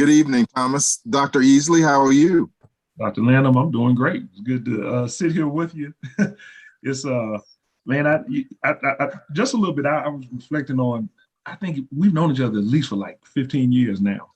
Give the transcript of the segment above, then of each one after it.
Good evening, Thomas. Dr. Easley, how are you? Dr. Lanham, I'm doing great. It's good to sit here with you. it's man, just a little bit. I was reflecting on. I think we've known each other at least for like 15 years now,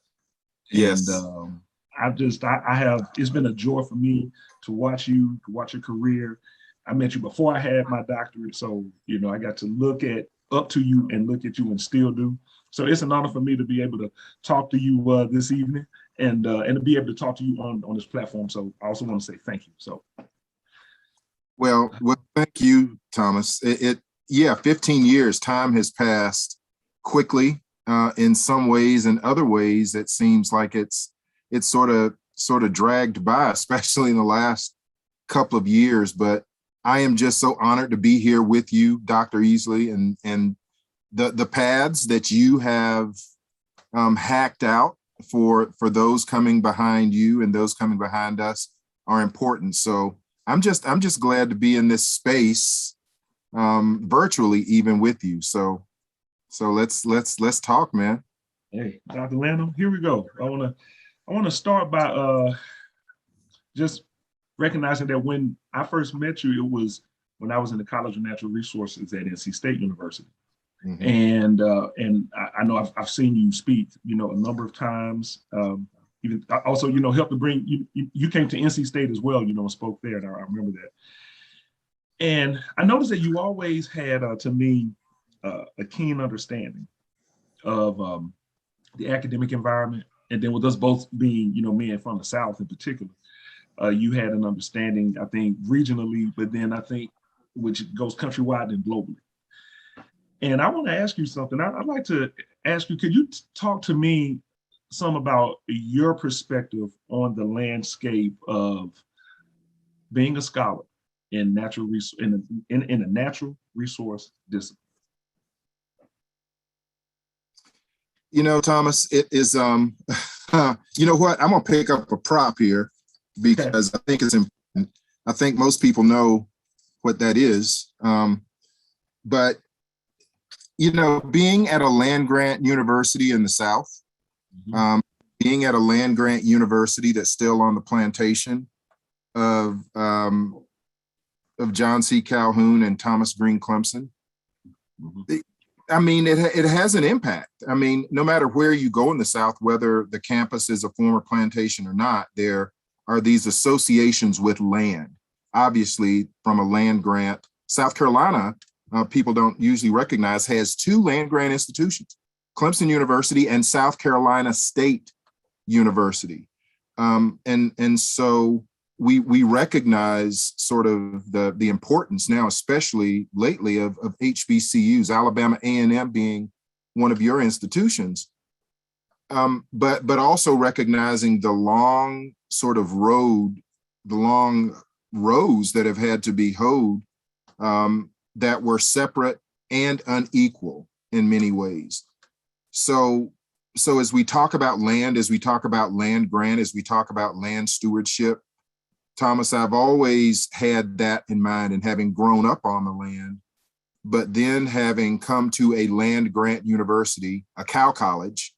and Yes. I have. It's been a joy for me to watch you, to watch your career. I met you before I had my doctorate, so I got to look at up to you and look at you and still do. So it's an honor for me to be able to talk to you this evening and to be able to talk to you on this platform. So I also want to say thank you. So Well, thank you, Thomas. Yeah, 15 years. Time has passed quickly in some ways. In other ways, it seems like it's sort of dragged by, especially in the last couple of years. But I am just so honored to be here with you, Dr. Easley, and the paths that you have hacked out for those coming behind you and those coming behind us are important. So I'm just glad to be in this space virtually, even with you. So let's talk, man. hey, Dr. Lanham, here we go. I wanna start by just recognizing that when I first met you, it was when I was in the College of Natural Resources at NC State University. Mhm. And I know I've seen you speak, a number of times. Even also, helped to bring you came to NC State as well, and spoke there, and I remember that. And I noticed that you always had, to me, a keen understanding of the academic environment, and then with us both being, men from the South in particular, you had an understanding, I think, regionally, but then I think which goes countrywide and globally. And I want to ask you something. I'd like to ask you, could you talk to me some about your perspective on the landscape of being a scholar in in a natural resource discipline? Thomas, it is you know what? I'm gonna pick up a prop here Okay. because I think it's important. I think most people know what that is. But being at a land grant university in the South, Mhm. um, being at a land grant university that's still on the plantation of John C. Calhoun and Thomas Green Clemson. Mhm. I mean, it has an impact. I mean, no matter where you go in the South, whether the campus is a former plantation or not, there are these associations with land. Obviously, from a land grant, South Carolina, people don't usually recognize, has two land grant institutions, Clemson University and South Carolina State University. And so we recognize sort of the importance now, especially lately, of HBCUs, Alabama A&M being one of your institutions, but also recognizing the long sort of road, the long rows that have had to be hoed, that were separate and unequal in many ways. So as we talk about land, as we talk about land grant, as we talk about land stewardship, Thomas, I've always had that in mind, and having grown up on the land, but then having come to a land grant university, a cow college,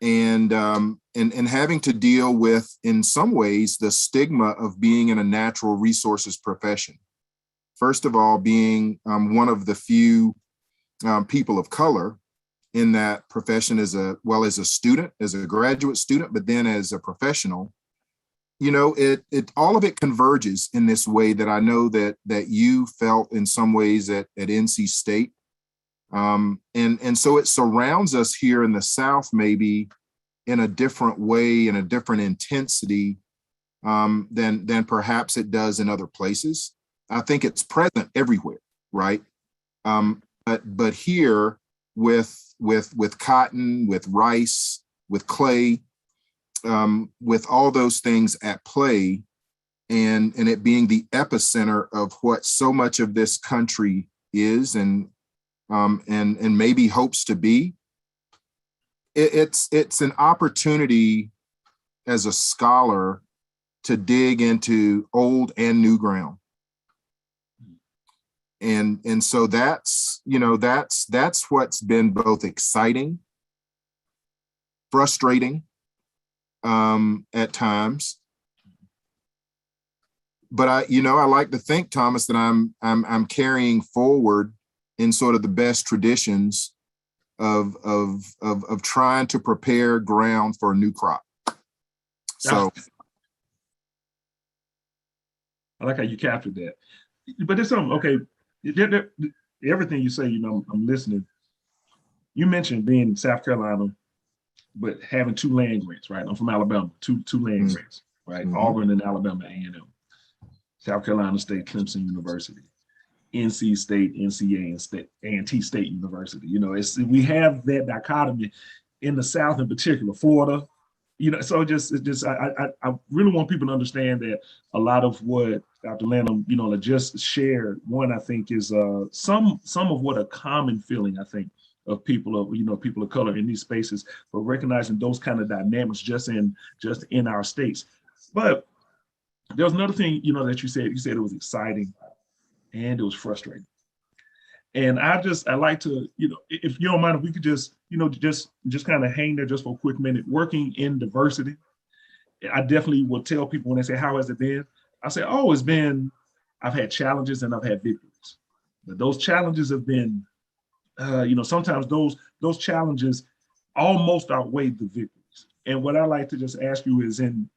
and having to deal with, in some ways, the stigma of being in a natural resources profession. First of all, being one of the few people of color in that profession as a student, as a graduate student, but then as a professional. It all of it converges in this way that I know that you felt in some ways at NC State. And so it surrounds us here in the South, maybe in a different way, in a different intensity, than perhaps it does in other places. I think it's present everywhere, right? But here with cotton, with rice, with clay, with all those things at play, and it being the epicenter of what so much of this country is, and maybe hopes to be. It's an opportunity as a scholar to dig into old and new ground. And so that's what's been both exciting, frustrating, at times. But I like to think, Thomas, that I'm carrying forward in sort of the best traditions of trying to prepare ground for a new crop. So I like how you captured that. But there's something, okay, everything you say, I'm listening. You mentioned being in South Carolina, but having 2 land grants, right? I'm from Alabama, two land grants, right? Auburn and Alabama A&M, South Carolina State, Clemson University, NC State, NCA, and State A&T State University. We have that dichotomy in the South, in particular, Florida. So I really want people to understand that a lot of what Dr. Lanham, just shared, one, I think is some of what a common feeling, I think, of people of color in these spaces, but recognizing those kind of dynamics just in our states. But there was another thing, that you said it was exciting and it was frustrating. And I like to, if you don't mind, if we could just kind of hang there just for a quick minute. Working in diversity, I definitely will tell people when they say, how has it been? I say, oh, I've had challenges and I've had victories. But those challenges have been, sometimes those challenges almost outweigh the victories. And what I like to just ask you is in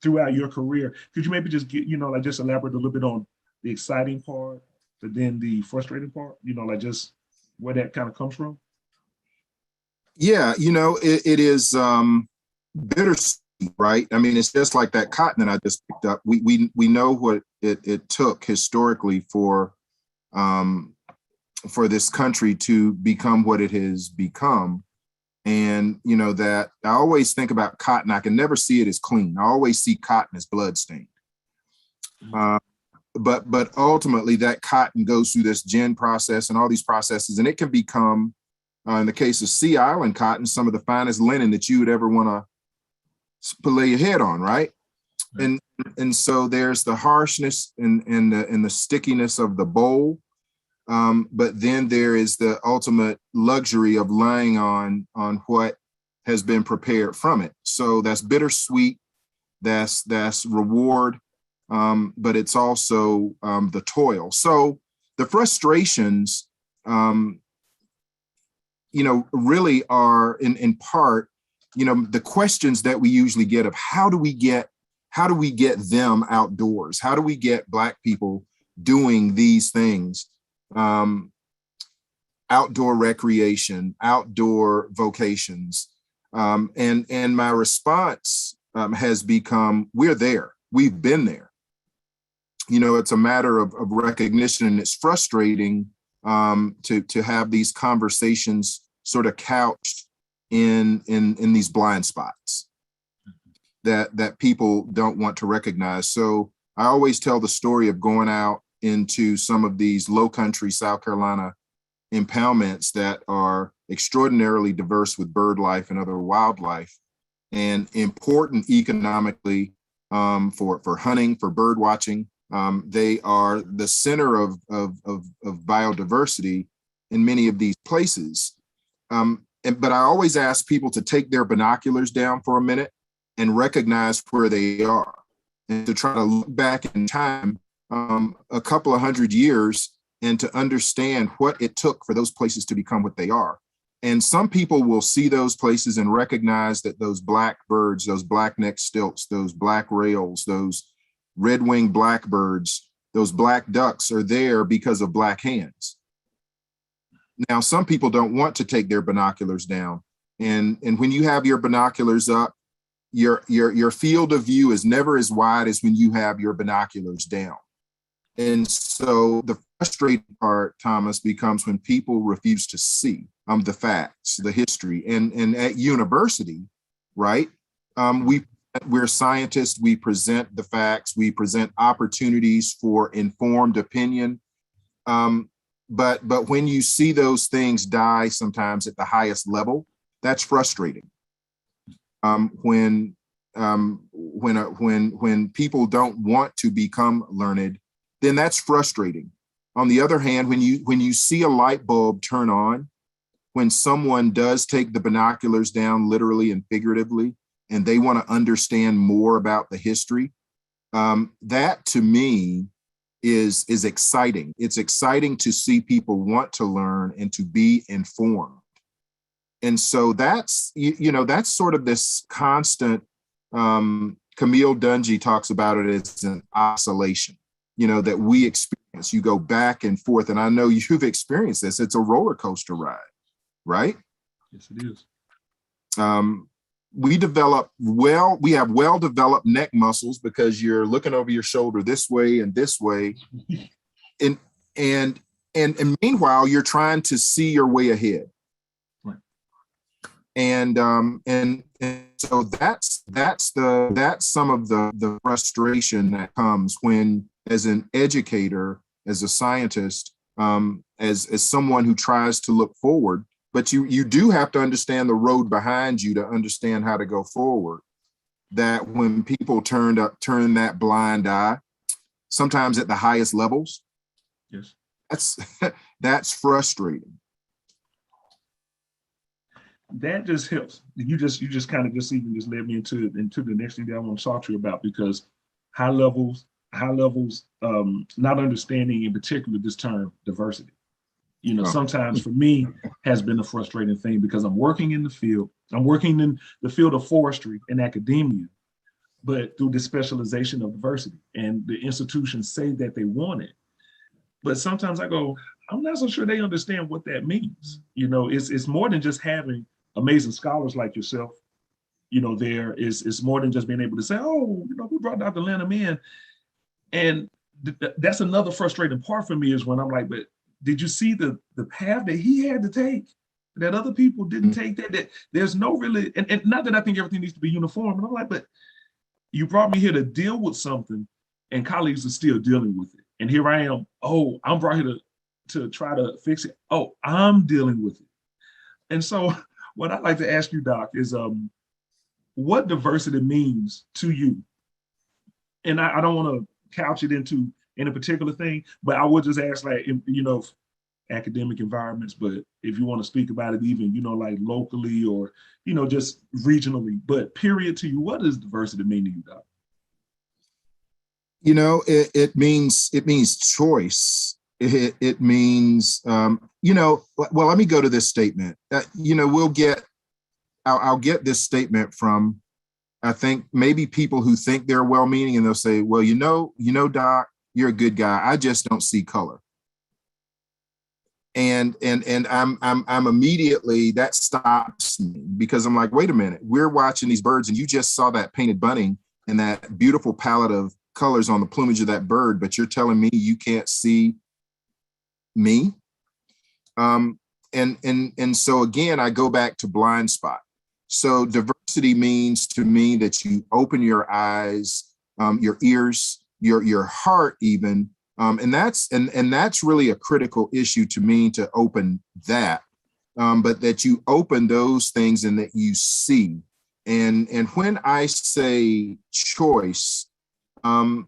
throughout your career, could you maybe just just elaborate a little bit on the exciting part, but then the frustrating part, just where that kind of comes from? Yeah, it is bittersweet, right? I mean, it's just like that cotton that I just picked up. We know what it took historically for this country to become what it has become. And, that I always think about cotton. I can never see it as clean. I always see cotton as bloodstained. But ultimately that cotton goes through this gin process and all these processes, and it can become, in the case of Sea Island cotton, some of the finest linen that you would ever want to lay your head on, right? And so there's the harshness and the stickiness of the bowl. But then there is the ultimate luxury of laying on what has been prepared from it. So that's bittersweet, that's reward, but it's also the toil. So the frustrations, really are in part, the questions that we usually get of how do we get them outdoors? How do we get Black people doing these things? Outdoor recreation, outdoor vocations. And my response has become, we're there. We've been there. It's a matter of recognition, and it's frustrating to have these conversations sort of couched in these blind spots that people don't want to recognize. So I always tell the story of going out into some of these low country South Carolina impoundments that are extraordinarily diverse with bird life and other wildlife, and important economically for hunting, for bird watching. They are the center of biodiversity in many of these places. But I always ask people to take their binoculars down for a minute and recognize where they are, and to try to look back in time a couple of hundred years, and to understand what it took for those places to become what they are. And some people will see those places and recognize that those Black birds, those black-necked stilts, those black rails, those red-winged blackbirds, those black ducks are there because of Black hands. Now, some people don't want to take their binoculars down. And when you have your binoculars up, your field of view is never as wide as when you have your binoculars down. And so the frustrating part, Thomas, becomes when people refuse to see the facts, the history. And at university, right, we're scientists, we present the facts, we present opportunities for informed opinion. But when you see those things die sometimes at the highest level, that's frustrating. When people don't want to become learned, then that's frustrating. On the other hand, when you see a light bulb turn on, when someone does take the binoculars down literally and figuratively and they want to understand more about the history, that to me is exciting. It's exciting to see people want to learn and to be informed. And so that's, that's sort of this constant, Camille Dungy talks about it as an oscillation, that we experience. You go back and forth, and I know you've experienced this. It's a roller coaster ride, right? Yes, it is. We have well-developed neck muscles because you're looking over your shoulder this way and this way. and meanwhile, you're trying to see your way ahead. Right. And so that's some of the frustration that comes when, as an educator, as a scientist, as someone who tries to look forward, but you do have to understand the road behind you to understand how to go forward. That when people turn that blind eye, sometimes at the highest levels, yes, that's frustrating. That just helps. You just kind of just even just led me into the next thing that I want to talk to you about, because high levels, not understanding in particular this term diversity. Sometimes for me has been a frustrating thing, because I'm working in the field. I'm working in the field of forestry and academia, but through the specialization of diversity, and the institutions say that they want it. But sometimes I go, I'm not so sure they understand what that means. It's more than just having amazing scholars like yourself. It's more than just being able to say, oh, we brought Dr. Lanham in. And that's another frustrating part for me, is when I'm like, but did you see the path that he had to take that other people didn't take? That there's no really, and not that I think everything needs to be uniform. And I'm like, but you brought me here to deal with something, and colleagues are still dealing with it. And here I am. Oh, I'm brought here to try to fix it. Oh, I'm dealing with it. And so what I'd like to ask you, Doc, is what diversity means to you. And I don't want to couch it into a particular thing, but I would just ask, like, academic environments, but if you want to speak about it even, like locally or, just regionally, but period, to you, what does diversity mean to you, Doc? It means choice. It means, well, let me go to this statement. I'll get this statement from, I think, maybe people who think they're well-meaning, and they'll say, well, Doc, you're a good guy. I just don't see color. And I'm immediately, that stops me, because I'm like, wait a minute, we're watching these birds, and you just saw that painted bunting and that beautiful palette of colors on the plumage of that bird, but you're telling me you can't see me? And so again, I go back to blind spot. So diversity means to me that you open your eyes, your ears, your heart even, and that's really a critical issue to me, to open that, but that you open those things and that you see. And when I say choice, no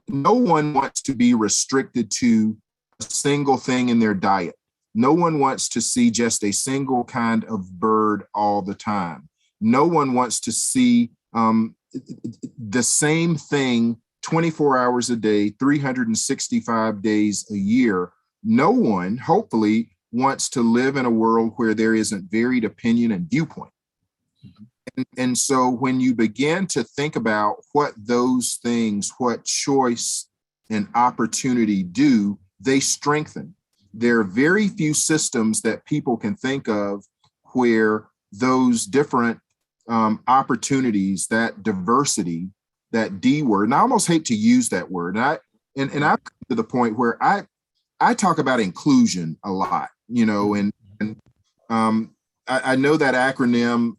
one wants to be restricted to a single thing in their diet. No one wants to see just a single kind of bird all the time. No one wants to see the same thing 24 hours a day, 365 days a year. No one, hopefully, wants to live in a world where there isn't varied opinion and viewpoint. And so when you begin to think about what those things, what choice and opportunity do, they strengthen. There are very few systems that people can think of where those different opportunities, that diversity, that D word, and I almost hate to use that word. And I've come to the point where I talk about inclusion a lot, and I know that acronym,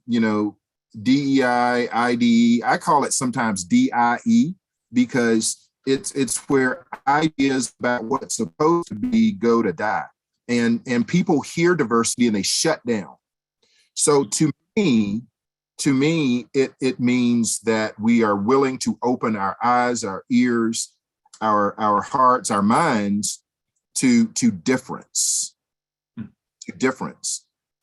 DEI, IDE, I call it sometimes DIE, because it's where ideas about what's supposed to be go to die. And people hear diversity and they shut down. So to me, it means that we are willing to open our eyes, our ears, our hearts, our minds to difference,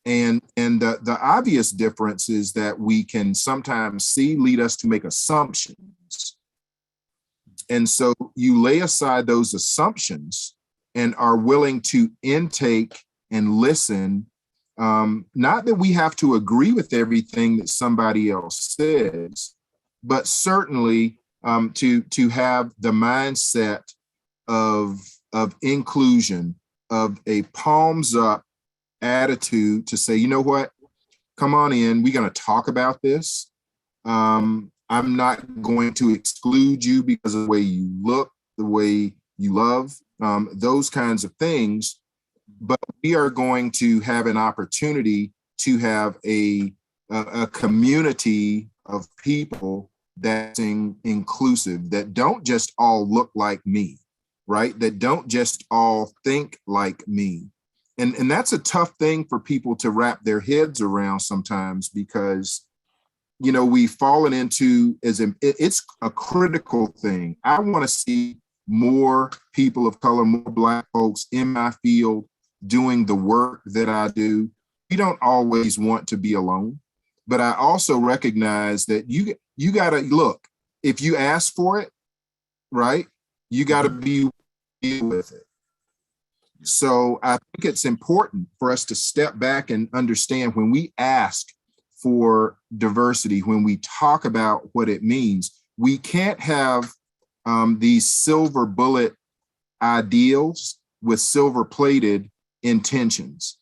And the obvious difference is that we can sometimes see lead us to make assumptions. And so you lay aside those assumptions and are willing to intake and listen. Not that we have to agree with everything that somebody else says, but certainly to have the mindset of inclusion, of a palms up attitude to say, you know what, come on in, we're going to talk about this. I'm not going to exclude you because of the way you look, the way you love, those kinds of things. But we are going to have an opportunity to have a community of people that's inclusive, that don't just all look like me, right? That don't just all think like me. And that's a tough thing for people to wrap their heads around sometimes, because, you know, we've fallen into, it's a critical thing. I want to see more people of color, more Black folks in my field doing the work that I do. We don't always want to be alone, but I also recognize that you got to look, if you ask for it, right, you got to be with it. So I think it's important for us to step back and understand, when we ask for diversity, when we talk about what it means, we can't have these silver bullet ideals with silver plated intentions.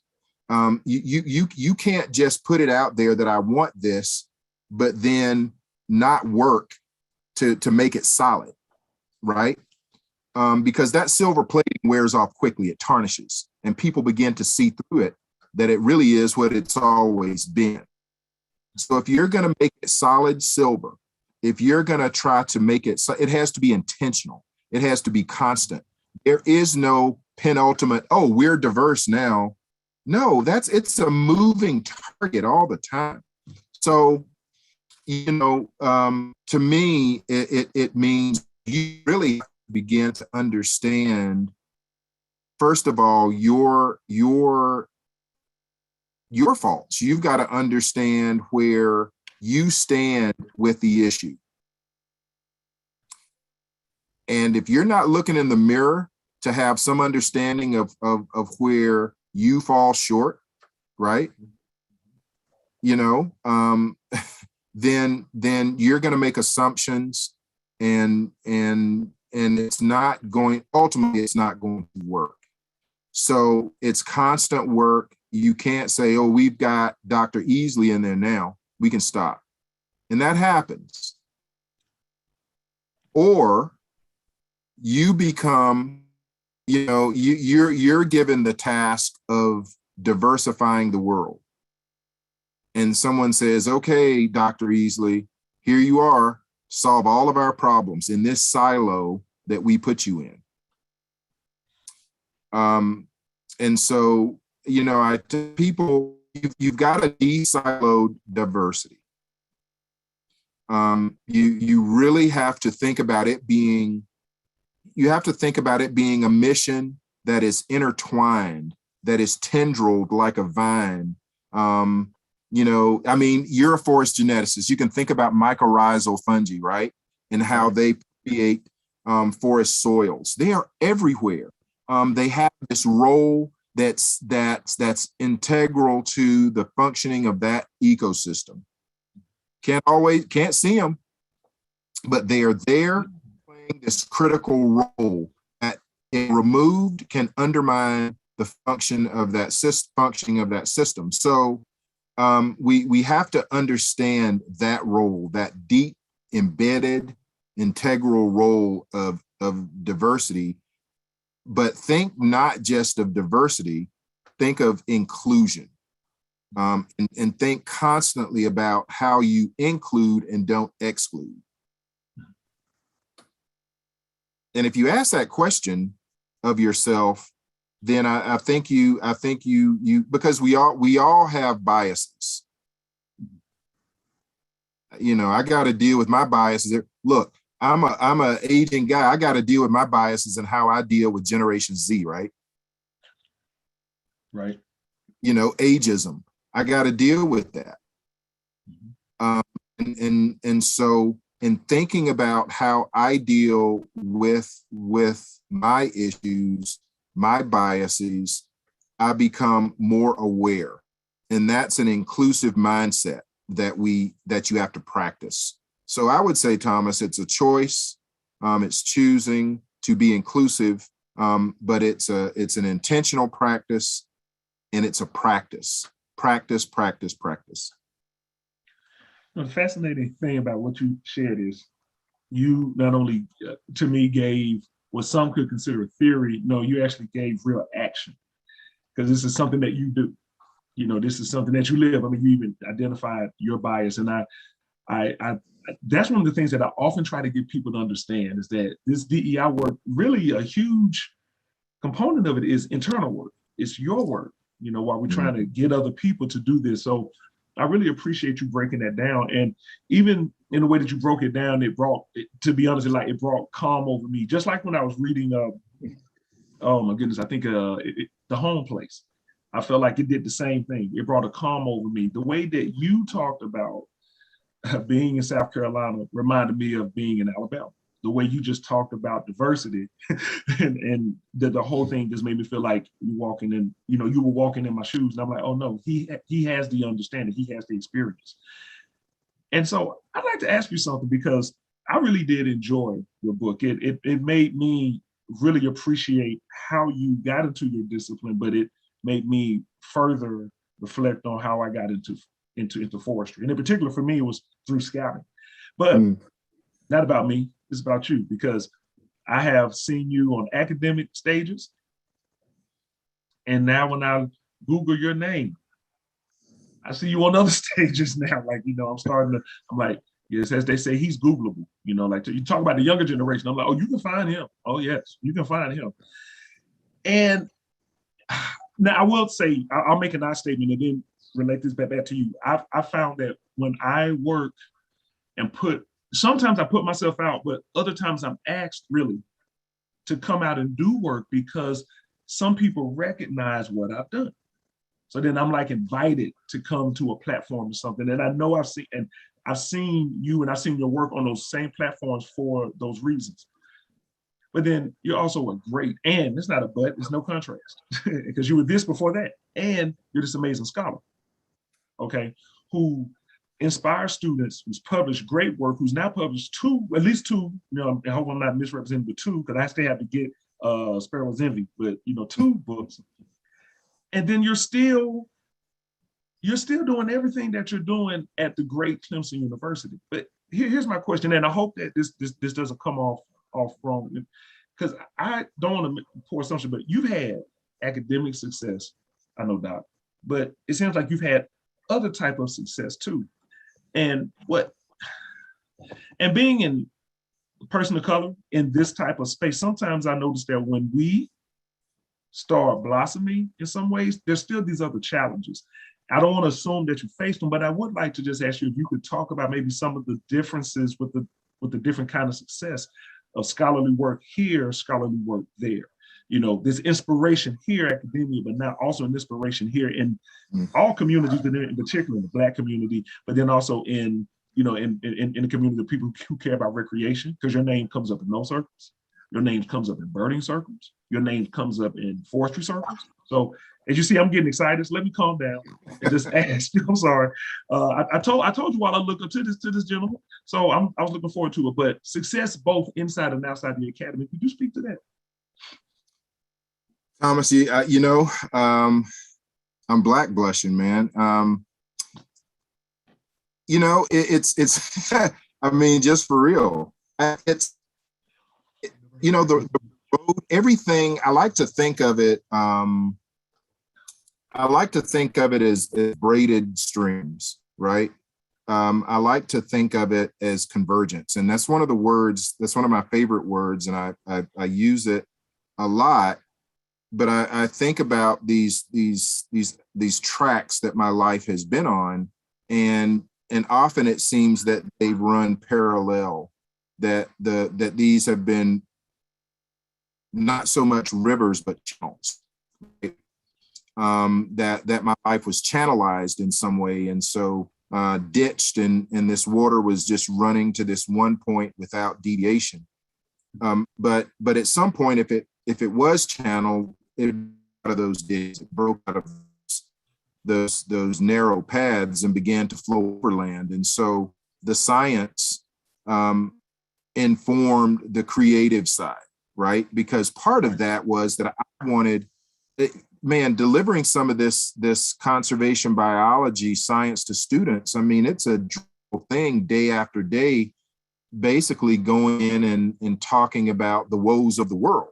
You can't just put it out there that I want this, but then not work to make it solid, right? Because that silver plating wears off quickly, it tarnishes, and people begin to see through it that it really is what it's always been. So if you're going to make it solid silver, if you're going to try to make it, it has to be intentional. It has to be constant. There is no penultimate, oh, we're diverse now. No, it's a moving target all the time. So, you know, to me, it means you really begin to understand, first of all, your faults. You've got to understand where you stand with the issue. And if you're not looking in the mirror to have some understanding of where you fall short, right? You know, then you're going to make assumptions, and it's not going, ultimately, it's not going to work. So it's constant work. You can't say, oh, we've got Dr. Easley in there now, we can stop. And that happens. Or you become, you know, you're given the task of diversifying the world. And someone says, okay, Dr. Easley, here you are, solve all of our problems in this silo that we put you in. And so, you know, people, you've got a de-siloed diversity. You really have to think about it being, a mission that is intertwined, that is tendrilled like a vine. You know, I mean, you're a forest geneticist. You can think about mycorrhizal fungi, right? And how they create forest soils. They are everywhere. They have this role that's integral to the functioning of that ecosystem. Can't see them, but they are there playing this critical role that, if removed, can undermine the functioning of that system. So we have to understand that role, that deep, embedded, integral role of diversity. But think not just of diversity, think of inclusion. And think constantly about how you include and don't exclude. And if you ask that question of yourself, then I think you because we all have biases. You know, I got to deal with my biases. Look, I'm a aging guy. I got to deal with my biases and how I deal with Generation Z, right? Right. You know, ageism. I got to deal with that. And so in thinking about how I deal with my issues, my biases, I become more aware. And that's an inclusive mindset that you have to practice. So I would say, Thomas, it's a choice. It's choosing to be inclusive, but it's an intentional practice, and it's a practice. Practice. The fascinating thing about what you shared is you not only, to me, gave what some could consider a theory. No, you actually gave real action, because this is something that you do. This is something that you live. I mean, you even identified your bias, and I that's one of the things that I often try to get people to understand is that this DEI work, really a huge component of it is internal work. It's your work, while we're trying to get other people to do this. So I really appreciate you breaking that down. And even in the way that you broke it down, to be honest, it brought calm over me. Just like when I was reading, oh my goodness, I think The Home Place. I felt like it did the same thing. It brought a calm over me. The way that you talked about being in South Carolina reminded me of being in Alabama. The way you just talked about diversity and the whole thing just made me feel like you were walking in my shoes. And I'm like, oh no, he has the understanding, he has the experience. And so I'd like to ask you something, because I really did enjoy your book. It made me really appreciate how you got into your discipline, but it made me further reflect on how I got into forestry. And in particular, for me, it was through scouting. But not about me, it's about you, because I have seen you on academic stages. And now when I Google your name, I see you on other stages now. Like, I'm like, yes, as they say, he's Googleable. Like you talk about the younger generation. I'm like, oh, you can find him. Oh, yes, you can find him. And now I will say, I'll make an I statement and then relate this back to you. I found that when I work and sometimes I put myself out, but other times I'm asked really to come out and do work because some people recognize what I've done. So then I'm like invited to come to a platform or something. And I know I've seen you and I've seen your work on those same platforms for those reasons. But then you're also a great, and it's not a but, it's no contrast, because you were this before that. And you're this amazing scholar, okay, who inspires students, who's published great work, who's now published at least two, I hope I'm not misrepresenting, but two, because I still have to get Sparrow's Envy, but 2 books. And then you're still doing everything that you're doing at the great Clemson University. But here's my question, and I hope that this doesn't come off wrong, because I don't want to pour assumption, but you've had academic success, I know, Doc, but it seems like you've had other type of success too. And being in a person of color in this type of space, sometimes I notice that when we start blossoming in some ways, there's still these other challenges. I don't want to assume that you faced them, but I would like to just ask you if you could talk about maybe some of the differences with the different kind of success of scholarly work here, scholarly work there. This inspiration here, academia, but now also an inspiration here in all communities, but in particular in the Black community, but then also in the community of people who care about recreation, because your name comes up in those circles. Your name comes up in birding circles. Your name comes up in forestry circles. So as you see, I'm getting excited. So let me calm down and just ask. I'm sorry. I told you while I look up to this gentleman. So I was looking forward to it. But success both inside and outside the academy. Could you speak to that? Thomas, I'm black blushing, man. It's I mean, just for real. It's the road, everything. I like to think of it. As braided strings, right? I like to think of it as convergence, and that's one of the words. That's one of my favorite words, and I use it a lot. But I think about these tracks that my life has been on, and often it seems that they run parallel. That these have been not so much rivers but channels. Right? that my life was channelized in some way. And so ditched, and this water was just running to this one point without deviation. But at some point, if it was channeled, it out of those ditches, it broke out of those narrow paths and began to flow overland. And so the science informed the creative side, right? Because part of that was that I wanted, delivering some of this conservation biology science to students. I mean, it's a thing day after day, basically going in and talking about the woes of the world.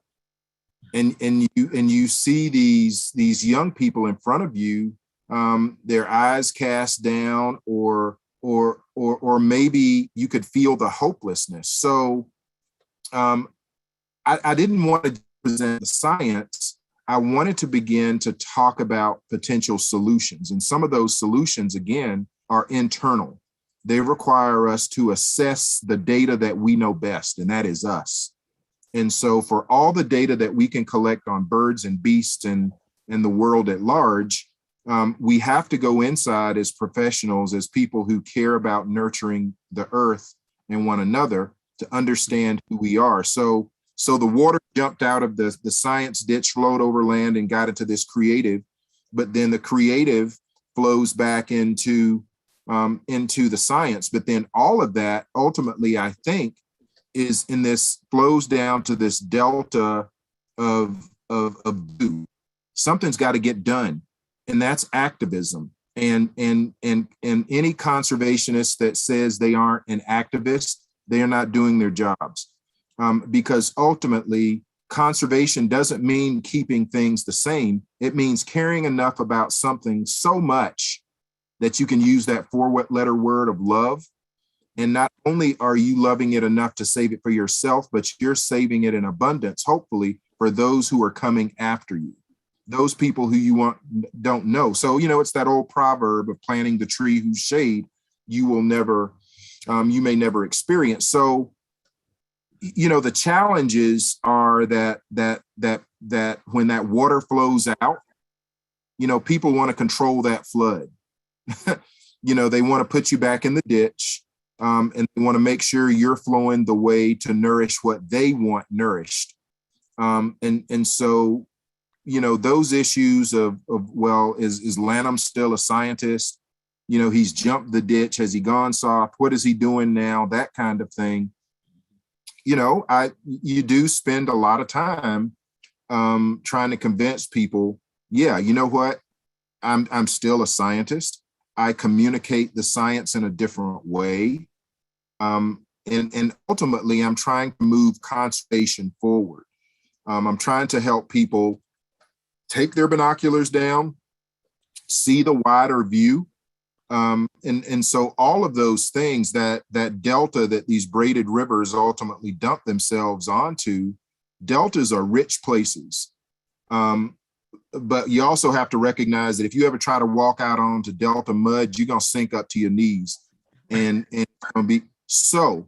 And you see these young people in front of you, their eyes cast down, or maybe you could feel the hopelessness. So I didn't want to present the science. I wanted to begin to talk about potential solutions. And some of those solutions, again, are internal. They require us to assess the data that we know best, and that is us. And so for all the data that we can collect on birds and beasts and the world at large, we have to go inside as professionals, as people who care about nurturing the earth and one another, to understand who we are. So the water jumped out of the science ditch, flowed over land, and got into this creative, but then the creative flows back into the science. But then all of that ultimately, I think, is in this, flows down to this delta of do. Something's got to get done, and that's activism. And any conservationist that says they aren't an activist, they are not doing their jobs. Because ultimately, conservation doesn't mean keeping things the same. It means caring enough about something so much that you can use that four-letter word of love. And not only are you loving it enough to save it for yourself, but you're saving it in abundance, hopefully, for those who are coming after you, those people who you don't know. So, it's that old proverb of planting the tree whose shade you may never experience. So, the challenges are that when that water flows out, people want to control that flood. They want to put you back in the ditch, and they want to make sure you're flowing the way to nourish what they want nourished. And so, those issues of well, is Lanham still a scientist? He's jumped the ditch. Has he gone soft? What is he doing now? That kind of thing. You do spend a lot of time trying to convince people, yeah, you know what? I'm still a scientist. I communicate the science in a different way. And ultimately, I'm trying to move conservation forward. I'm trying to help people take their binoculars down, see the wider view. And so all of those things, that delta that these braided rivers ultimately dump themselves onto, deltas are rich places. But you also have to recognize that if you ever try to walk out onto delta mud, you're going to sink up to your knees. And it's going to be so,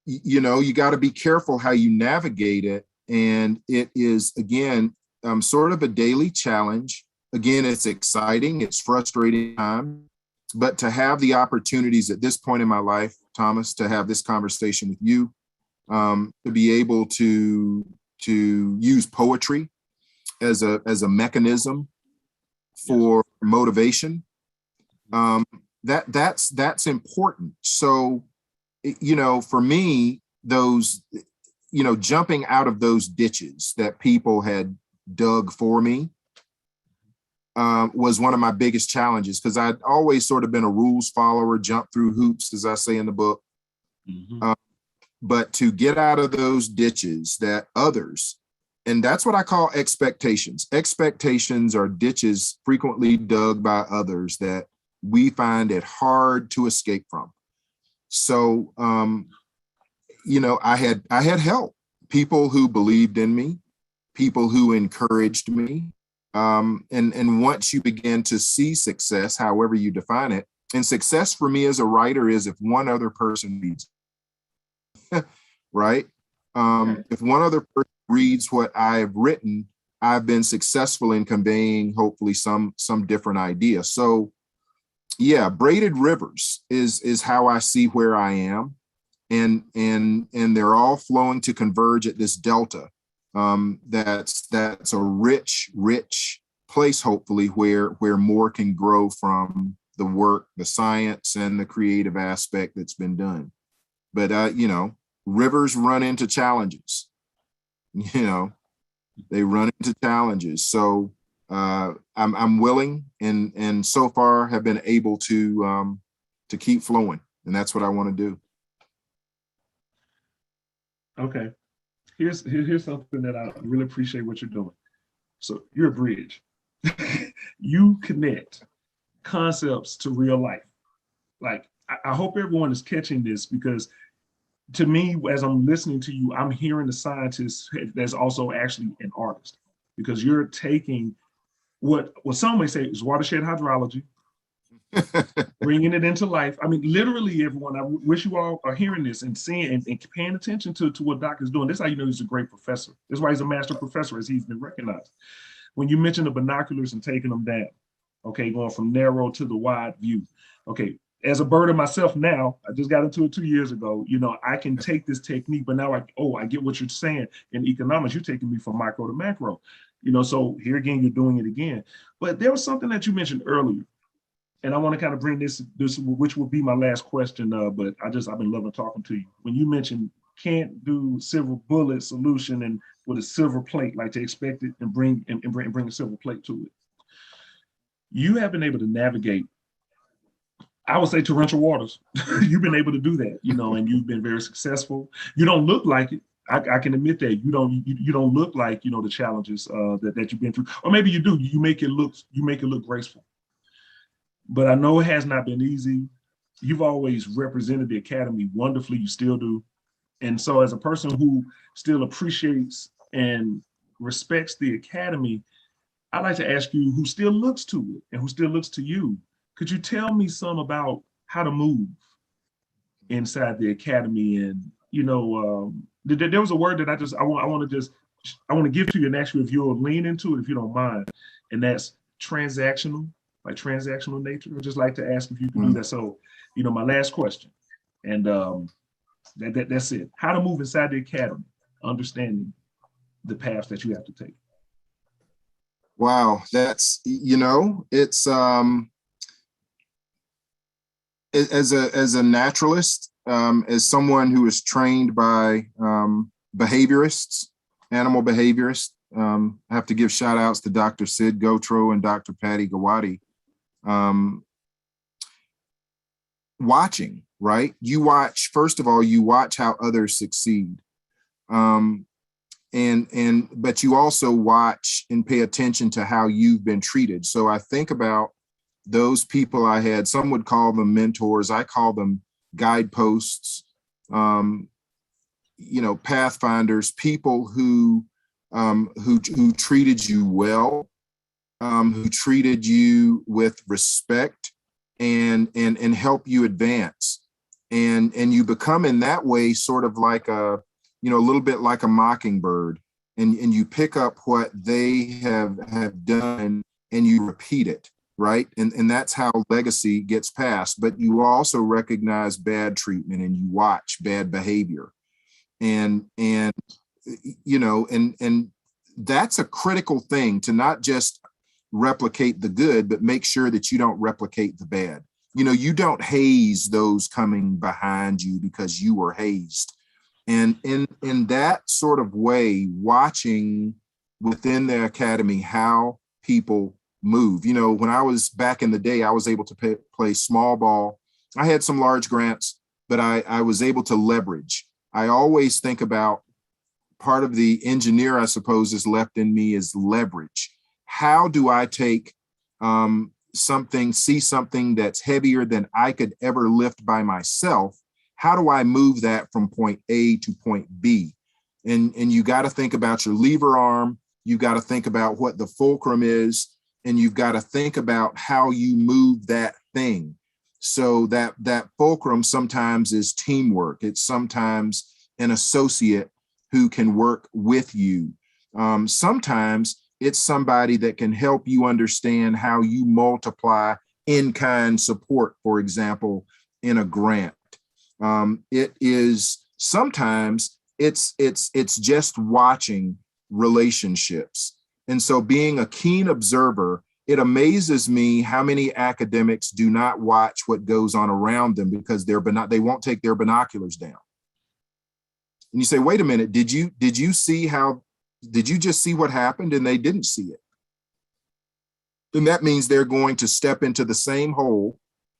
you got to be careful how you navigate it. And it is, again, sort of a daily challenge. Again, it's exciting, it's frustrating time. But to have the opportunities at this point in my life, Thomas, to have this conversation with you, to be able to use poetry as a mechanism for motivation, that's important. So, for me, those, jumping out of those ditches that people had dug for me, was one of my biggest challenges, because I'd always sort of been a rules follower, jump through hoops, as I say in the book. Mm-hmm. But to get out of those ditches that others, and that's what I call expectations. Expectations are ditches frequently dug by others that we find it hard to escape from. So, I had help, people who believed in me, people who encouraged me. And once you begin to see success, however you define it, and success for me as a writer is if one other person reads, right? If one other person reads what I have written, I've been successful in conveying hopefully some different idea. So yeah, braided rivers is how I see where I am. And they're all flowing to converge at this delta. That's a rich place, hopefully, where more can grow from the work, the science, and the creative aspect that's been done. But you know, rivers run into challenges. You know, they run into challenges. So I'm willing, and so far have been able to keep flowing, and that's what I want to do. Okay. Here's something that I really appreciate what you're doing. So you're a bridge. You connect concepts to real life. Like, I hope everyone is catching this, because to me, as I'm listening to you, I'm hearing the scientist that's also actually an artist, because you're taking what some may say is watershed hydrology, bringing it into life. I mean, literally, everyone, I wish you all are hearing this and seeing and paying attention to what Doc's doing. This is how you know he's a great professor. This is why he's a master professor, as he's been recognized. When you mention the binoculars and taking them down, okay, going from narrow to the wide view. Okay, as a birder myself now, I just got into it 2 years ago. You know, I can take this technique, but now I get what you're saying. In economics, you're taking me from micro to macro. You know, so here again, you're doing it again. But there was something that you mentioned earlier, and I want to kind of bring this, which will be my last question. But I've been loving talking to you. When you mentioned can't do silver bullet solution and with a silver plate, like to expect it and bring a silver plate to it. You have been able to navigate, I would say, torrential waters. You've been able to do that, you know, and you've been very successful. You don't look like it. I can admit that you don't look like, you know, the challenges that you've been through, or maybe you do. You make it look graceful. But I know it has not been easy. You've always represented the Academy wonderfully. You still do. And so as a person who still appreciates and respects the Academy, I'd like to ask you, who still looks to it and who still looks to you, could you tell me some about how to move inside the Academy? And, you know, there was a word that I want to give to you and ask you if you'll lean into it, if you don't mind. And that's transactional, like transactional nature. I'd just like to ask if you can do that. So, you know, my last question, and that's it. How to move inside the Academy, understanding the paths that you have to take. Wow, that's, you know, it's as a naturalist, as someone who is trained by behaviorists, animal behaviorists. I have to give shout outs to Dr. Sid Gotro and Dr. Patty Gawadi. Watching, right? You watch, first of all, you watch how others succeed. But you also watch and pay attention to how you've been treated. So I think about those people I had. Some would call them mentors. I call them guideposts, you know, pathfinders, people who treated you well, who treated you with respect and help you advance. And you become in that way sort of like a, you know, a little bit like a mockingbird, and you pick up what they have done and you repeat it, right? And that's how legacy gets passed. But you also recognize bad treatment and you watch bad behavior. And you know, and that's a critical thing, to not just replicate the good, but make sure that you don't replicate the bad. You know, you don't haze those coming behind you because you were hazed. And in that sort of way, watching within the Academy how people move. You know, when I was back in the day, I was able to play small ball. I had some large grants, but I was able to leverage. I always think about part of the engineer, I suppose, is left in me is leverage. How do I take see something that's heavier than I could ever lift by myself? How do I move that from point A to point B? And you got to think about your lever arm. You got to think about what the fulcrum is, and you've got to think about how you move that thing. So that fulcrum sometimes is teamwork. It's sometimes an associate who can work with you. Sometimes It's somebody that can help you understand how you multiply in-kind support, for example, in a grant. It is sometimes it's just watching relationships. And so being a keen observer, it amazes me how many academics do not watch what goes on around them because they won't take their binoculars down. And you say, wait a minute, did you just see what happened? And they didn't see it. Then that means they're going to step into the same hole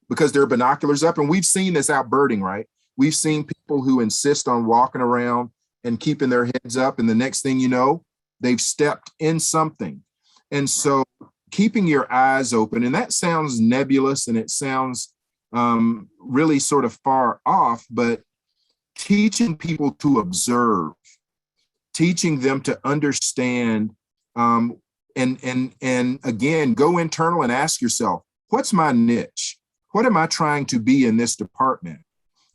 because their binoculars up. And we've seen this out birding, right? We've seen people who insist on walking around and keeping their heads up. And the next thing you know, they've stepped in something. And so keeping your eyes open, and that sounds nebulous and it sounds really sort of far off, but teaching people to observe, teaching them to understand, and again, go internal and ask yourself, what's my niche? What am I trying to be in this department?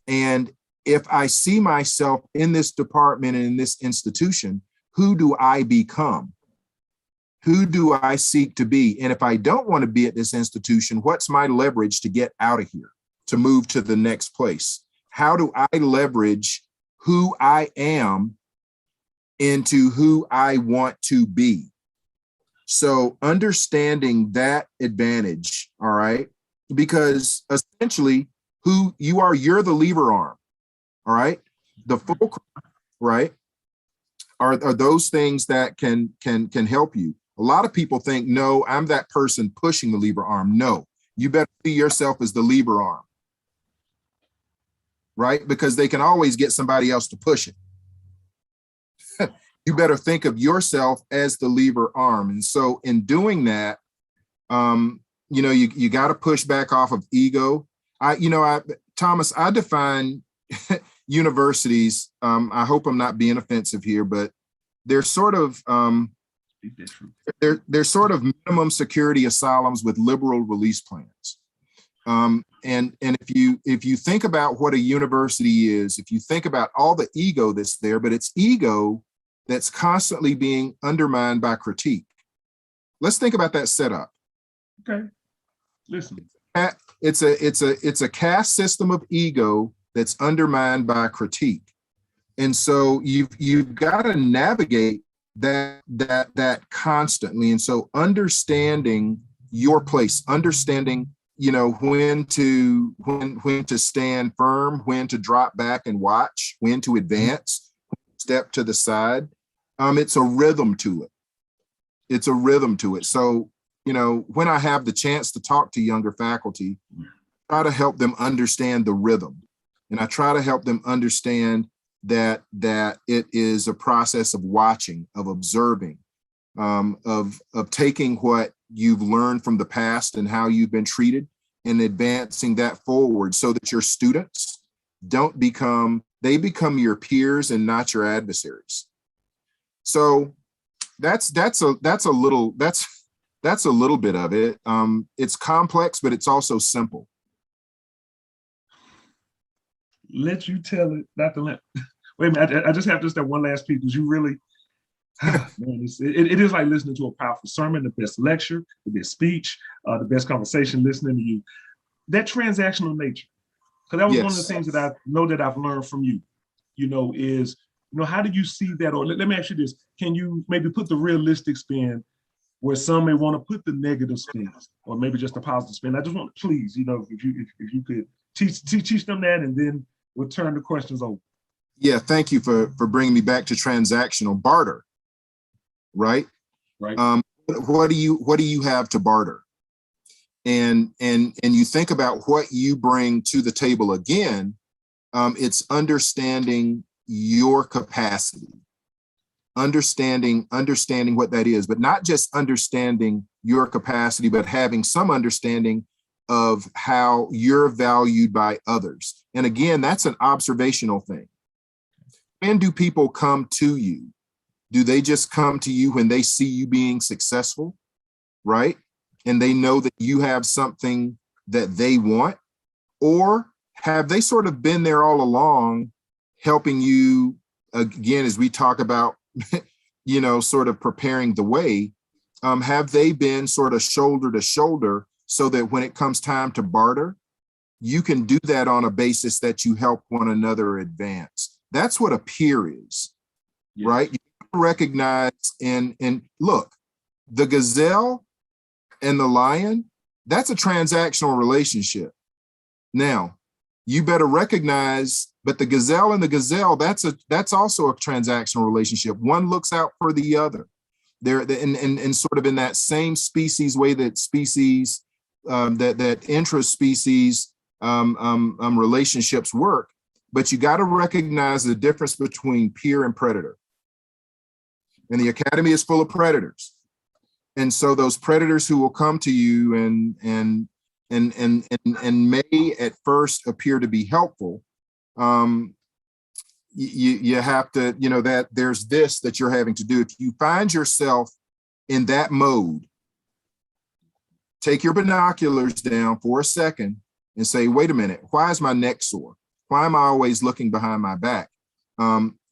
And if I see myself in this department and in this institution, who do I become? Who do I seek to be? And if I don't want to be at this institution, what's my leverage to get out of here, to move to the next place? How do I leverage who I am into who I want to be? So understanding that advantage, all right? Because essentially who you are, you're the lever arm, all right? The fulcrum, right, are those things that can help you. A lot of people think, no, I'm that person pushing the lever arm. No, you better see yourself as the lever arm, right? Because they can always get somebody else to push it. You better think of yourself as the lever arm. And so in doing that, you got to push back off of ego. Thomas, I define universities, I hope I'm not being offensive here, but they're sort of, they're sort of minimum security asylums with liberal release plans. And if you think about what a university is, if you think about all the ego that's there, but it's ego that's constantly being undermined by critique. Let's think about that setup. Okay, listen. It's a caste system of ego that's undermined by critique, and so you've got to navigate that constantly. And so understanding your place, understanding when to stand firm, when to drop back and watch, when to advance, step to the side. It's a rhythm to it. It's a rhythm to it. So, when I have the chance to talk to younger faculty, I try to help them understand the rhythm. And I try to help them understand that it is a process of watching, of observing, of taking what you've learned from the past and how you've been treated and advancing that forward so that your students they become your peers and not your adversaries. So that's a little bit of it. It's complex, but it's also simple. Let you tell it, Dr. Lanham. Wait a minute, I just have just that one last piece because you really, man, it is like listening to a powerful sermon, the best lecture, the best speech, the best conversation, listening to you. That transactional nature, because that was one of the things that I know that I've learned from you, is, how do you see that? Or let me ask you this, can you maybe put the realistic spin where some may want to put the negative spin or maybe just the positive spin? I just want to please, if you could teach them that, and then we'll turn the questions over. Yeah, thank you for bringing me back to transactional barter, right? Right. What do you have to barter? And you think about what you bring to the table again, it's understanding your capacity, understanding what that is, but not just understanding your capacity, but having some understanding of how you're valued by others. And again, that's an observational thing. When do people come to you? Do they just come to you when they see you being successful, right? And they know that you have something that they want? Or have they sort of been there all along, helping you, again, as we talk about, sort of preparing the way? Have they been sort of shoulder to shoulder so that when it comes time to barter, you can do that on a basis that you help one another advance? That's what a peer is, Yes. right? You recognize and look, the gazelle and the lion, that's a transactional relationship. Now, you better recognize, but the gazelle and the gazelle, that's also a transactional relationship. One looks out for the other. They're in sort of in that same species way that species that intra-species relationships work. But you got to recognize the difference between peer and predator. And the academy is full of predators. And so those predators who will come to you and may at first appear to be helpful, you have to, that there's this that you're having to do. If you find yourself in that mode, take your binoculars down for a second and say, wait a minute, why is my neck sore? Why am I always looking behind my back?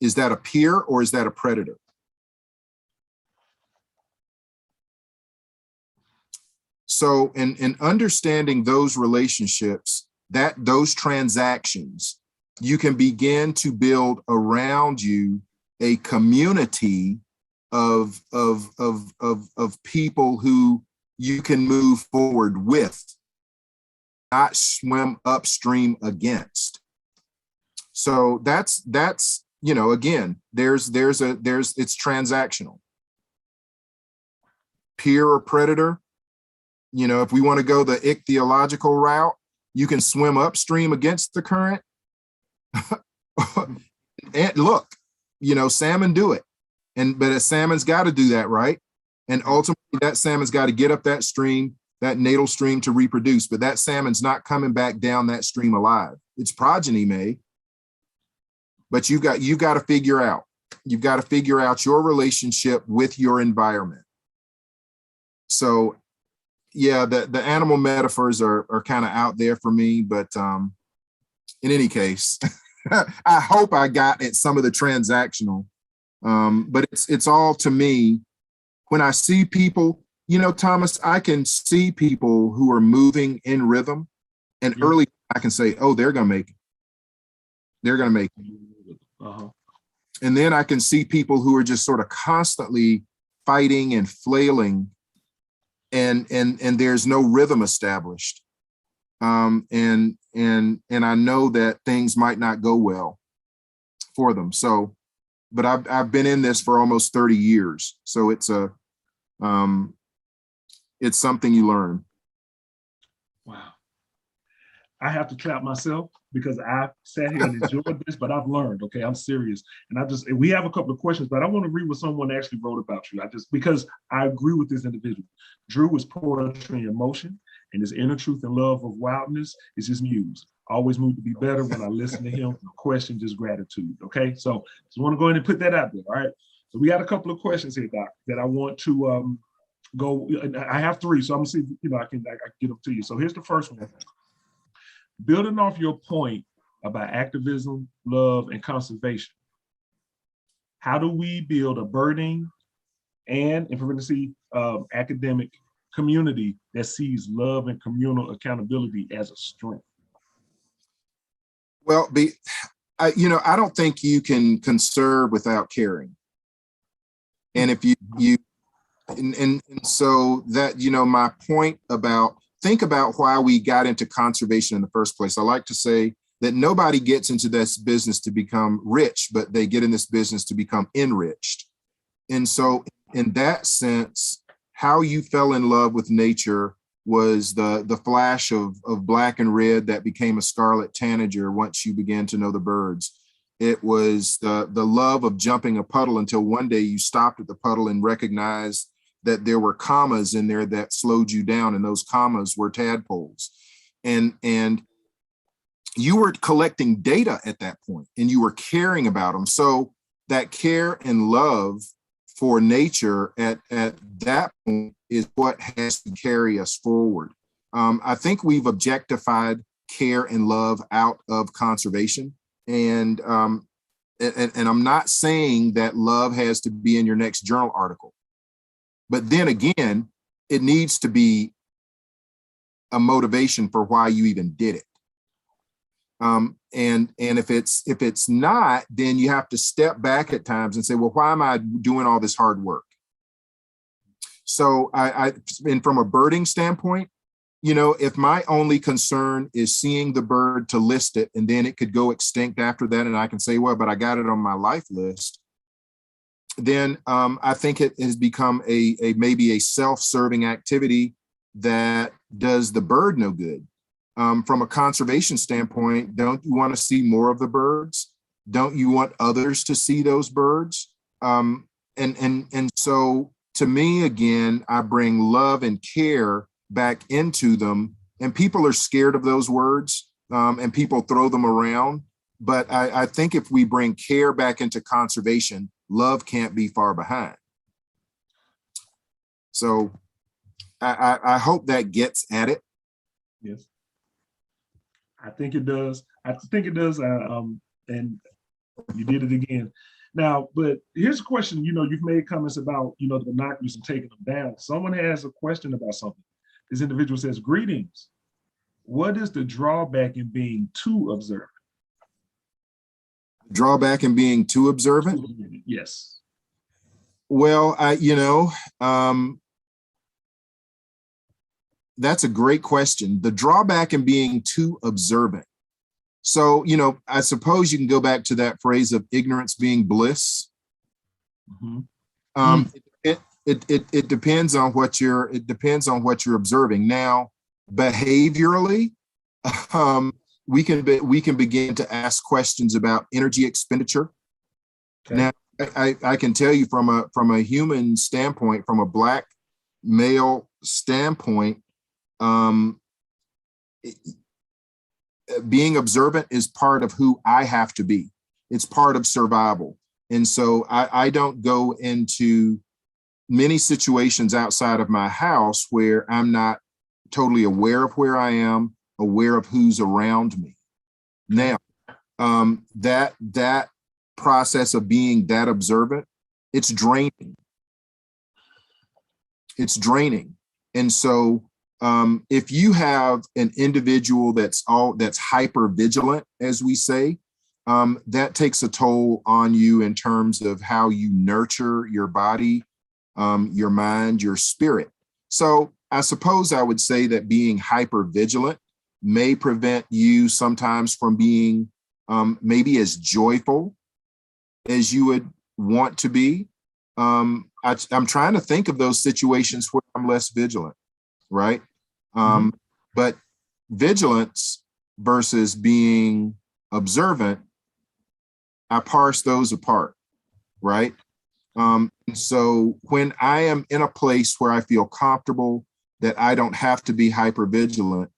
Is that a peer or is that a predator? So in understanding those relationships, those transactions, you can begin to build around you a community of people who you can move forward with, not swim upstream against. So that's again, it's transactional. Peer or predator, if we want to go the ichthyological route, you can swim upstream against the current. And look, salmon do it. But a salmon's got to do that, right? And ultimately that salmon's got to get up that stream, that natal stream, to reproduce. But that salmon's not coming back down that stream alive. Its progeny may. But you've got to figure out your relationship with your environment. So yeah, the animal metaphors are kind of out there for me, but in any case, I hope I got at some of the transactional. But it's all, to me, when I see people, Thomas, I can see people who are moving in rhythm, and early I can say, oh, they're going to make it. They're going to make it. Uh-huh. And then I can see people who are just sort of constantly fighting and flailing, and there's no rhythm established. And I know that things might not go well for them. So, but I've been in this for almost 30 years. So it's something you learn. Wow. I have to clap myself because I sat here and enjoyed this, but I've learned, okay, I'm serious. And we have a couple of questions, but I want to read what someone actually wrote about you. Because I agree with this individual. Drew is poetry in motion, and his inner truth and love of wildness is his muse. Always moved to be better when I listen to him. No question, just gratitude, okay? So just want to go ahead and put that out there, all right? So we got a couple of questions here, Doc, that I want to go. I have three, so I'm gonna see if I can get them to you. So here's the first one. Building off your point about activism, love, and conservation, how do we build a burning and, in parentheses, academic community that sees love and communal accountability as a strength? Well, I don't think you can conserve without caring. And if and so that, my point about, think about why we got into conservation in the first place. I like to say that nobody gets into this business to become rich, but they get in this business to become enriched. And so in that sense, how you fell in love with nature was the flash of black and red that became a scarlet tanager once you began to know the birds. It was the love of jumping a puddle until one day you stopped at the puddle and recognized that there were commas in there that slowed you down, and those commas were tadpoles. And you were collecting data at that point, and you were caring about them. So that care and love for nature at that point is what has to carry us forward. I think we've objectified care and love out of conservation. And I'm not saying that love has to be in your next journal article. But then again, it needs to be a motivation for why you even did it. And if it's not, then you have to step back at times and say, well, why am I doing all this hard work? So and from a birding standpoint, you know, if my only concern is seeing the bird to list it, and then it could go extinct after that, and I can say, well, but I got it on my life list, then I think it has become a maybe a self-serving activity that does the bird no good. From a conservation standpoint, don't you want to see more of the birds? Don't you want others to see those birds? And so to me, again, I bring love and care back into them, and people are scared of those words, and people throw them around. But I think if we bring care back into conservation, love can't be far behind. So I hope that gets at it. Yes, I think it does. I think it does. And you did it again. Now, but here's a question. You know, you've made comments about, you know, the binoculars and taking them down. Someone has a question about something. This individual says, greetings. What is the drawback in being too observant? Drawback in being too observant? Yes. Well, that's a great question. The drawback in being too observant. So, you know, I suppose you can go back to that phrase of ignorance being bliss. Mm-hmm. It depends on what you're observing. Now, behaviorally, we can begin to ask questions about energy expenditure. Okay. Now, I can tell you from a human standpoint, from a Black male standpoint, being observant is part of who I have to be. It's part of survival. And so I don't go into many situations outside of my house where I'm not totally aware of where I am, aware of who's around me. Now, that process of being that observant, it's draining. It's draining. And so if you have an individual that's hyper vigilant, as we say, that takes a toll on you in terms of how you nurture your body, your mind, your spirit. So I suppose I would say that being hyper vigilant may prevent you sometimes from being maybe as joyful as you would want to be. I'm trying to think of those situations where I'm less vigilant. Right. But vigilance versus being observant, I parse those apart. Right. So when I am in a place where I feel comfortable that I don't have to be hyper vigilant,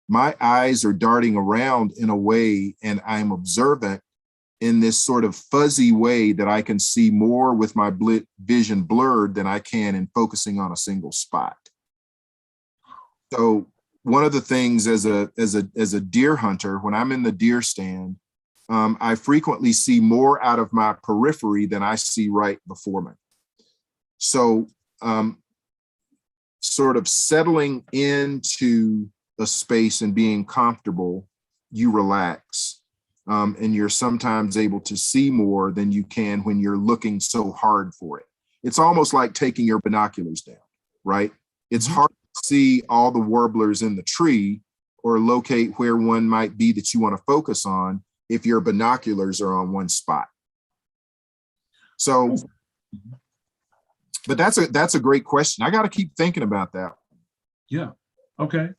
my eyes are darting around in a way, and I'm observant in this sort of fuzzy way that I can see more with my vision blurred than I can in focusing on a single spot. So one of the things as a deer hunter, when I'm in the deer stand, I frequently see more out of my periphery than I see right before me. So sort of settling into a space and being comfortable, you relax. And you're sometimes able to see more than you can when you're looking so hard for it. It's almost like taking your binoculars down, right? It's hard to see all the warblers in the tree or locate where one might be that you want to focus on if your binoculars are on one spot. So, but that's a great question. I got to keep thinking about that. Yeah. Okay.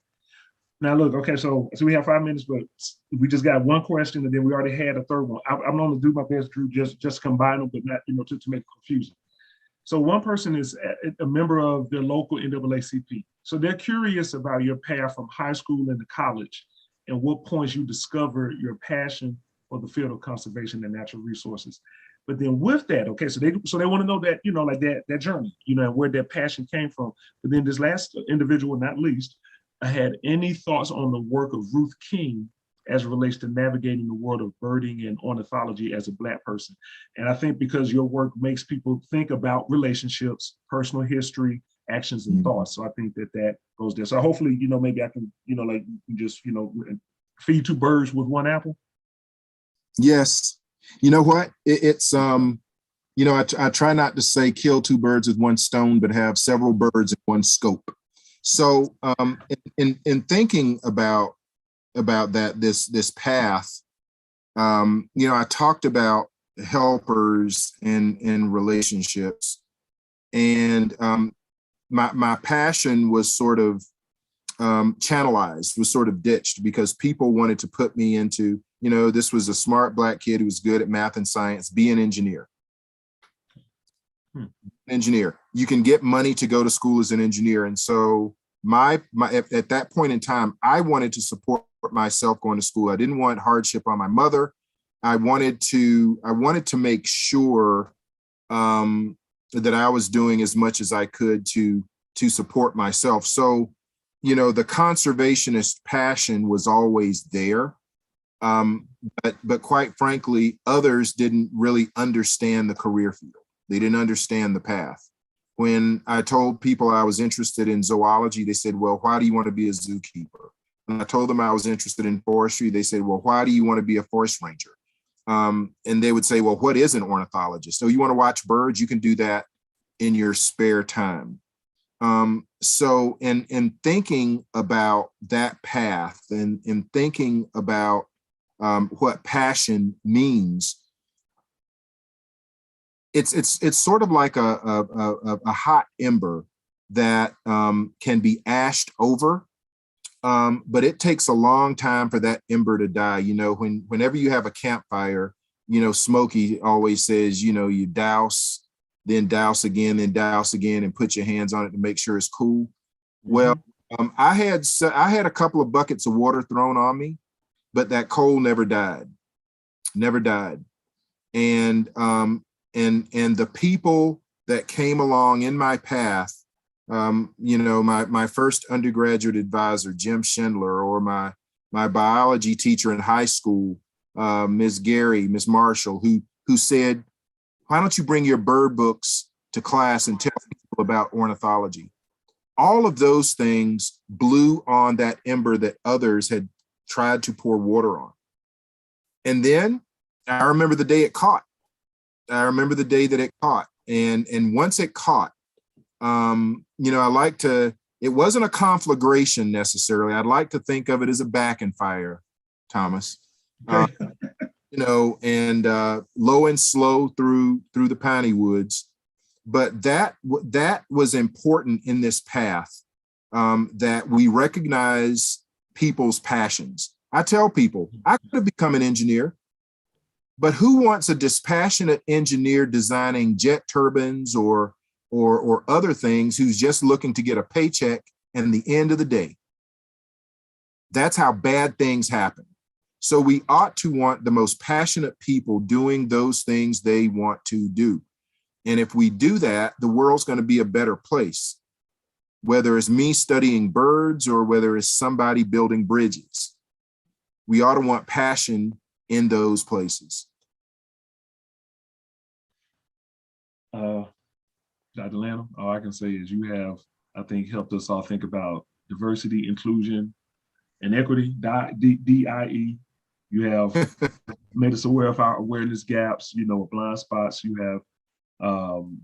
Now look, okay, so we have 5 minutes, but we just got one question, and then we already had a third one. I'm going to do my best, Drew, just combine them, but not, to make it confusing. So one person is a member of their local NAACP. So they're curious about your path from high school into college and what points you discovered your passion for the field of conservation and natural resources. But then with that, okay, so they want to know that, like that journey, and where their passion came from. But then this last individual, not least, had any thoughts on the work of Ruth King as it relates to navigating the world of birding and ornithology as a Black person. And I think because your work makes people think about relationships, personal history, actions, and thoughts. So I think that that goes there. So hopefully, maybe I can, like just, feed two birds with one apple. Yes. You know what? I try not to say kill two birds with one stone, but have several birds in one scope. So in thinking about that, this path, I talked about helpers and relationships, and my passion was sort of channelized, was sort of ditched, because people wanted to put me into, this was a smart Black kid who was good at math and science, be an engineer. Engineer. You can get money to go to school as an engineer. And so at that point in time, I wanted to support myself going to school. I didn't want hardship on my mother. I wanted to make sure that I was doing as much as I could to support myself. So, the conservationist passion was always there. But quite frankly, others didn't really understand the career field. They didn't understand the path. When I told people I was interested in zoology, they said, well, why do you want to be a zookeeper? When I told them I was interested in forestry, they said, well, why do you want to be a forest ranger? And they would say, well, what is an ornithologist? So you want to watch birds? You can do that in your spare time. So in thinking about that path and in thinking about what passion means, it's sort of like a hot ember that can be ashed over, but it takes a long time for that ember to die. Whenever you have a campfire, Smokey always says, you douse, then douse again, and put your hands on it to make sure it's cool. Well, I had a couple of buckets of water thrown on me, but that coal never died. And the people that came along in my path, my first undergraduate advisor, Jim Schindler, or my biology teacher in high school, Ms. Gary, Ms. Marshall, who said, why don't you bring your bird books to class and tell people about ornithology? All of those things blew on that ember that others had tried to pour water on. And then I remember the day it caught. I remember the day that it caught. And once it caught, it wasn't a conflagration necessarily. I'd like to think of it as a back and fire, Thomas. Okay. And low and slow through the piney woods. But that was important in this path, that we recognize people's passions. I tell people, I could have become an engineer, but who wants a dispassionate engineer designing jet turbines or other things who's just looking to get a paycheck and the end of the day? That's how bad things happen. So we ought to want the most passionate people doing those things they want to do. And if we do that, the world's going to be a better place, whether it's me studying birds or whether it's somebody building bridges. We ought to want passion in those places. Dr. Lanham, all I can say is you have, I think, helped us all think about diversity, inclusion, and equity, DIE. You have made us aware of our awareness gaps, blind spots you have.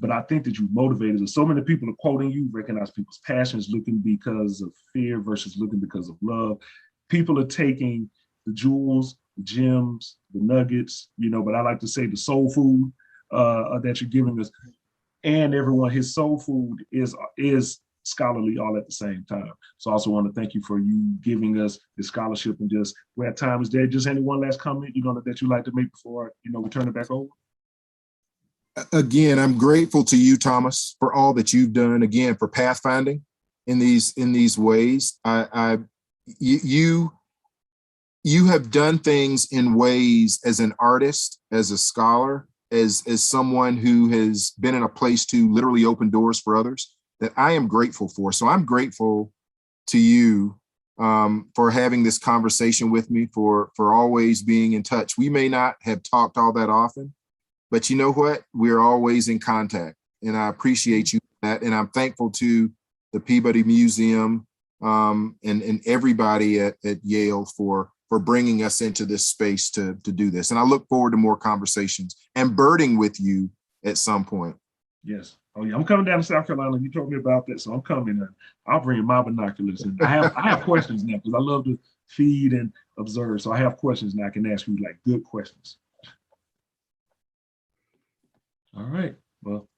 But I think that you motivated us. So many people are quoting you, recognize people's passions, looking because of fear versus looking because of love. People are taking the jewels, the gems, the nuggets, but I like to say the soul food that you're giving us. And everyone, his soul food is scholarly all at the same time. So I also want to thank you for you giving us the scholarship. And just, we're at time. Is there just any one last comment that you'd like to make before we turn it back over? Again, I'm grateful to you, Thomas, for all that you've done, again, for pathfinding in these ways. You have done things in ways as an artist, as a scholar, as someone who has been in a place to literally open doors for others, that I am grateful for. So I'm grateful to you for having this conversation with me, for always being in touch. We may not have talked all that often, but you know what? We're always in contact, and I appreciate you for that. And I'm thankful to the Peabody Museum and everybody at Yale for bringing us into this space to do this. And I look forward to more conversations and birding with you at some point. Yes. Oh yeah, I'm coming down to South Carolina. You told me about that, so I'm coming. And I'll bring my binoculars. And I have questions now because I love to feed and observe. So I have questions now. I can ask you like good questions. All right. Well,